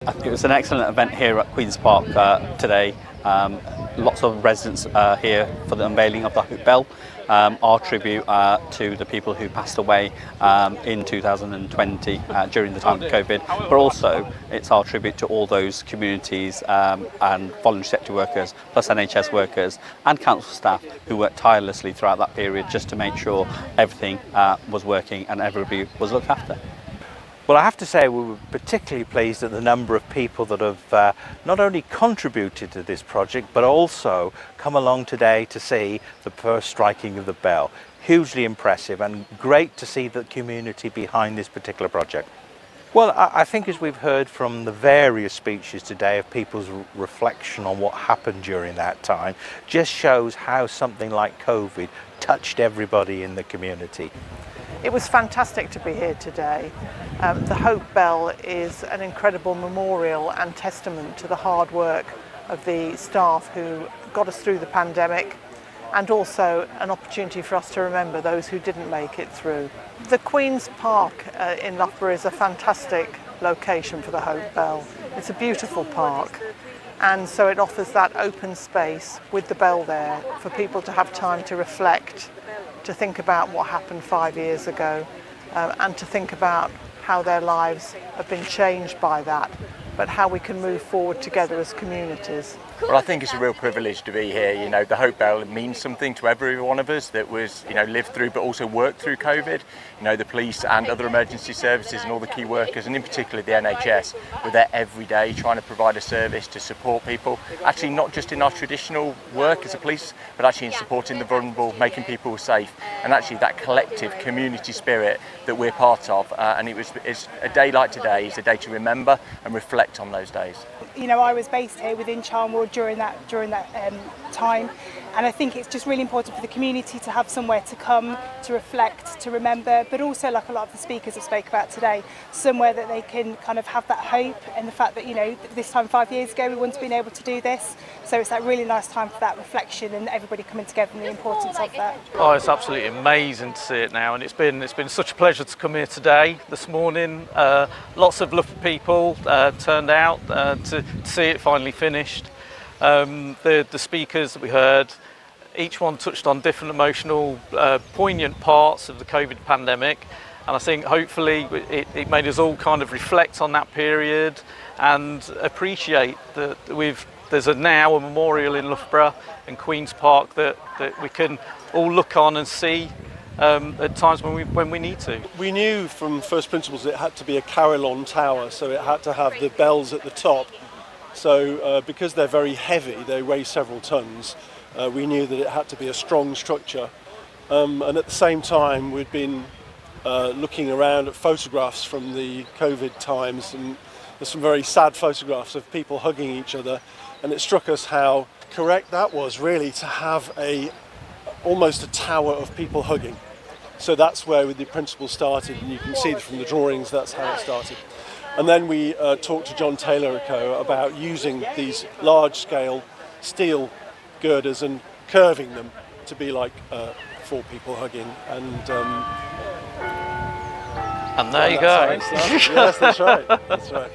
It was an excellent event here at Queen's Park today. Lots of residents here for the unveiling of the Hope Bell, our tribute to the people who passed away in 2020 during the time of COVID, but also it's our tribute to all those communities and voluntary sector workers, plus NHS workers and council staff who worked tirelessly throughout that period just to make sure everything was working and everybody was looked after. Well, I have to say we were particularly pleased at the number of people that have not only contributed to this project, but also come along today to see the first striking of the bell. Hugely impressive and great to see the community behind this particular project. Well, I think as we've heard from the various speeches today of people's reflection on what happened during that time, just shows how something like COVID touched everybody in the community. It was fantastic to be here today. The Hope Bell is an incredible memorial and testament to the hard work of the staff who got us through the pandemic, and also an opportunity for us to remember those who didn't make it through. The Queen's Park in Loughborough is a fantastic location for the Hope Bell. It's a beautiful park, and so it offers that open space with the bell there for people to have time to reflect, to think about what happened 5 years ago, and to think about how their lives have been changed by that, but how we can move forward together as communities. Well, I think it's a real privilege to be here. You know, the Hope Bell means something to every one of us that was, lived through but also worked through COVID. You know, the police and other emergency services and all the key workers, and in particular the NHS, were there every day trying to provide a service to support people. Actually, not just in our traditional work as a police, but actually in supporting the vulnerable, making people safe, and actually that collective community spirit that we're part of. And it's a day like today is a day to remember and reflect on those days. You know, I was based here within Charnwood during that time, and I think it's just really important for the community to have somewhere to come, to reflect, to remember, but also, like a lot of the speakers have spoke about today, somewhere that they can kind of have that hope and the fact that, this time 5 years ago we wouldn't have been able to do this. So it's that really nice time for that reflection and everybody coming together and the importance of that. Oh, it's absolutely amazing to see it now, and it's been such a pleasure to come here today, this morning. Lots of lovely people turned out to see it finally finished. The speakers that we heard, each one touched on different emotional, poignant parts of the COVID pandemic, and I think hopefully it made us all kind of reflect on that period and appreciate that there's now a memorial in Loughborough and Queen's Park that we can all look on and see at times when we need to. We knew from first principles it had to be a carillon tower, so it had to have the bells at the top. So because they're very heavy, they weigh several tons, we knew that it had to be a strong structure. And at the same time, we'd been looking around at photographs from the COVID times, and there's some very sad photographs of people hugging each other, and it struck us how correct that was really to have almost a tower of people hugging. So that's where the principle started, and you can see from the drawings that's how it started. And then we talked to John Taylor & Co about using these large-scale steel girders and curving them to be like 4 people hugging. And there you go. Yes, that's right. That's right.